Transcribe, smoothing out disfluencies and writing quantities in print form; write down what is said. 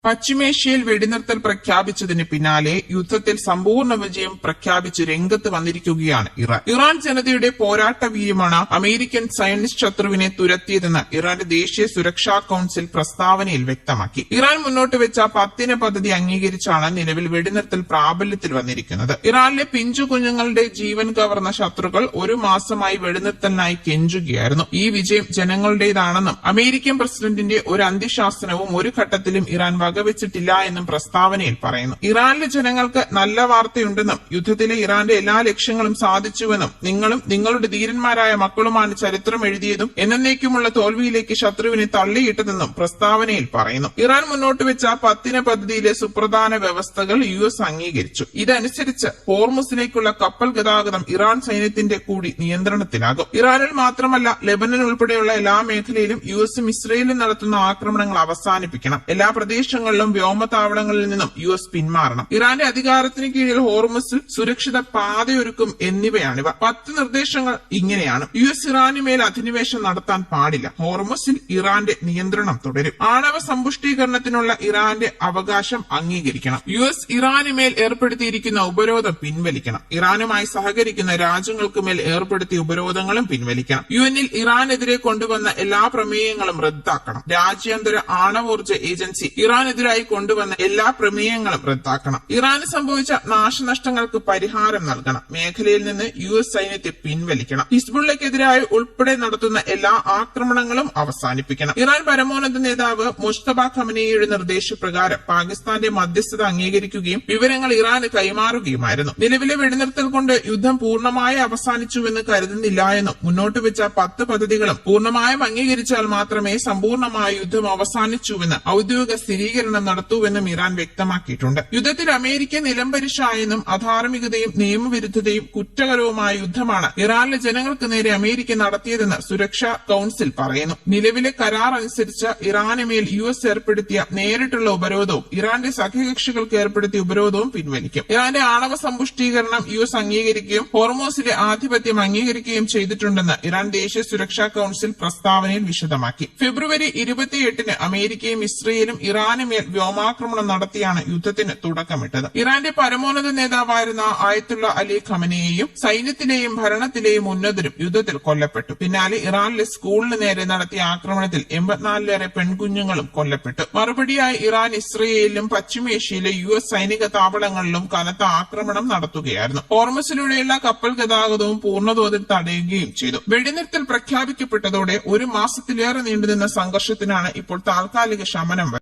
പശ്ചിമേഷ്യയിൽ വെടിനിർത്തൽ പ്രഖ്യാപിച്ചതിന് പിന്നാലെ യുദ്ധത്തിൽ സമ്പൂർണ്ണ വിജയം പ്രഖ്യാപിച്ച് രംഗത്ത് വന്നിരിക്കുകയാണ് ഇറാൻ ജനതയുടെ പോരാട്ട വീര്യമാണ് അമേരിക്കൻ സയനിസ്റ്റ് ശത്രുവിനെ തുരത്തിയതെന്ന് ഇറാന്റെ ദേശീയ സുരക്ഷാ കൌൺസിൽ പ്രസ്താവനയിൽ വ്യക്തമാക്കി. ഇറാൻ മുന്നോട്ട് വെച്ച 10 പദ്ധതി അംഗീകരിച്ചാണ് നിലവിൽ വെടിനിർത്തൽ പ്രാബല്യത്തിൽ വന്നിരിക്കുന്നത്. ഇറാനിലെ പിഞ്ചു കുഞ്ഞുങ്ങളുടെ ജീവൻ കവർന്ന ശത്രുക്കൾ ഒരു മാസമായി വെടിനിർത്തലിനായി കെഞ്ചുകയായിരുന്നു. ഈ വിജയം ജനങ്ങളുടേതാണെന്നും അമേരിക്കൻ പ്രസിഡന്റിന്റെ ഒരു അന്ത്യശാസനവും ഒരു ഘട്ടത്തിലും ഇറാൻ വകവെച്ചിട്ടില്ല എന്നും പ്രസ്താവനയിൽ പറയുന്നു. ഇറാനിലെ ജനങ്ങൾക്ക് നല്ല വാർത്തയുണ്ടെന്നും യുദ്ധത്തിലെ ഇറാന്റെ എല്ലാ ലക്ഷ്യങ്ങളും സാധിച്ചുവെന്നും നിങ്ങളും നിങ്ങളുടെ ധീരന്മാരായ മക്കളുമാണ് ചരിത്രം എഴുതിയതും എന്നേക്കുമുള്ള തോൽവിയിലേക്ക് ശത്രുവിനെ തള്ളിയിട്ടതെന്നും പ്രസ്താവനയിൽ പറയുന്നു. ഇറാൻ മുന്നോട്ട് വെച്ച 10 പദ്ധതിയിലെ സുപ്രധാന വ്യവസ്ഥകൾ US അംഗീകരിച്ചു. ഇതനുസരിച്ച് ഹോർമുസിലേക്കുള്ള കപ്പൽ ഗതാഗതം ഇറാൻ സൈന്യത്തിന്റെ കൂടി നിയന്ത്രണത്തിലാകും. ഇറാനിൽ മാത്രമല്ല ലെബനൻ ഉൾപ്പെടെയുള്ള എല്ലാ മേഖലയിലും USഉം ഇസ്രയേലും നടത്തുന്ന ആക്രമണങ്ങൾ അവസാനിപ്പിക്കണം. എല്ലാ പ്രദേശങ്ങളിലും വ്യോമതാവളങ്ങളിൽ നിന്നും US പിന്മാറണം. ഇറാന്റെ അധികാരത്തിന് കീഴിൽ ഹോർമുസിൽ സുരക്ഷിത പാതയൊരുക്കും എന്നിവയാണിവ. 10 നിർദ്ദേശങ്ങൾ ഇങ്ങനെയാണ്. US ഇറാനുമേൽ അധിനിവേശം നടത്താൻ പാടില്ല. ഹോർമുസിൽ ഇറാന്റെ നിയന്ത്രണം തുടരും. ആണവ സമ്പുഷ്ടീകരണത്തിനുള്ള ഇറാന്റെ അവകാശം അംഗീകരിക്കണം. US ഇറാനുമേൽ ഏർപ്പെടുത്തിയിരിക്കുന്ന ഉപരോധം പിൻവലിക്കണം. ഇറാനുമായി സഹകരിക്കുന്ന രാജ്യങ്ങൾക്കുമേൽ ഏർപ്പെടുത്തിയ ഉപരോധങ്ങളും പിൻവലിക്കണം. UNൽ ഇറാനെതിരെ കൊണ്ടുവന്ന എല്ലാ പ്രമേയങ്ങളും റദ്ദാക്കണം. രാജ്യാന്തര ആണവോർജ്ജ ഏജൻസി ഇറാനെതിരായി കൊണ്ടുവന്ന എല്ലാ പ്രമേയങ്ങളും റദ്ദാക്കണം. ഇറാന് സംഭവിച്ച നാശനഷ്ടങ്ങൾക്ക് പരിഹാരം നൽകണം. മേഖലയിൽ നിന്ന് US സൈന്യത്തെ പിൻവലിക്കണം. ഹിസ്ബുള്ളക്കെതിരായി ഉൾപ്പെടെ നടത്തുന്ന എല്ലാ ആക്രമണങ്ങളും അവസാനിപ്പിക്കണം. ഇറാൻ പരമോന്നത നേതാവ് മുസ്തഫ ഖമനേയിയുടെ നിർദ്ദേശപ്രകാരം പാകിസ്ഥാന്റെ മധ്യസ്ഥത അംഗീകരിക്കുകയും വിവരങ്ങൾ ഇറാന് കൈമാറുകയുമായിരുന്നു. നിലവിലെ വെടിനിർത്തൽ കൊണ്ട് യുദ്ധം പൂർണ്ണമായി അവസാനിച്ചുവെന്ന് കരുതുന്നില്ല എന്നും മുന്നോട്ട് വെച്ച 10 പദ്ധതികളും പൂർണ്ണമായും അംഗീകരിച്ചാൽ മാത്രമേ സമ്പൂർണ്ണമായ യുദ്ധം അവസാനിച്ചുവെന്ന് ഔദ്യോഗിക സ്ഥിരീകരണം നടത്തൂവെന്നും ഇറാൻ വ്യക്തമാക്കിയിട്ടുണ്ട്. യുദ്ധത്തിൽ അമേരിക്ക നിലംപരിശായെന്നും അധാർമികതയും നിയമവിരുദ്ധതയും കുറ്റകരവുമായ യുദ്ധമാണ് ഇറാനിലെ ജനങ്ങൾക്ക് നേരെ അമേരിക്ക നടത്തിയതെന്ന് സുരക്ഷാ കൌൺസിൽ പറയുന്നു. നിലവിലെ കരാർ അനുസരിച്ച് ഇറാനുമേൽ US ഏർപ്പെടുത്തിയ നേരിട്ടുള്ള ഉപരോധവും ഇറാന്റെ സഖ്യകക്ഷികൾക്ക് ഏർപ്പെടുത്തിയ ഉപരോധവും പിൻവലിക്കും. ഇറാന്റെ ആണവ സമ്പുഷ്ടീകരണം US അംഗീകരിക്കുകയും ഹോർമോസിലെ ആധിപത്യം അംഗീകരിക്കുകയും ചെയ്തിട്ടുണ്ടെന്ന് ഇറാൻ ദേശീയ സുരക്ഷാ കൌൺസിൽ പ്രസ്താവനയിൽ വിശദമാക്കി. ഫെബ്രുവരി 28-ന് അമേരിക്കയും ഇസ്രയേലും ഇറാനുമേൽ വ്യോമാക്രമണം നടത്തിയാണ് യുദ്ധത്തിന് തുടക്കമിട്ടത്. ഇറാന്റെ പരമോന്നത നേതാവായിരുന്ന ആയത്തുള്ള അലി ഖമനേയിയും സൈന്യത്തിലെയും ഭരണത്തിലെയും ഉന്നതരും യുദ്ധത്തിൽ കൊല്ലപ്പെട്ടു. പിന്നാലെ ഇറാനിലെ സ്കൂളിന് നേരെ നടത്തിയ ആക്രമണത്തിൽ 84-ലേറെ പെൺകുഞ്ഞുങ്ങളും കൊല്ലപ്പെട്ടു. മറുപടിയായി ഇറാൻ ഇസ്രയേലിലും പശ്ചിമേഷ്യയിലെ US സൈനിക താവളങ്ങളിലും കനത്ത ആക്രമണം നടത്തുകയായിരുന്നു. ഹോർമസിലൂടെയുള്ള കപ്പൽ ഗതാഗതവും പൂർണ്ണതോതിൽ തടയുകയും ചെയ്തു. വെടിനിർത്തൽ പ്രഖ്യാപിക്കപ്പെട്ടതോടെ ഒരു മാസത്തിലേറെ നീണ്ടുനിന്ന സംഘർഷത്തിനാണ് ഇപ്പോൾ താൽക്കാലിക ശമനം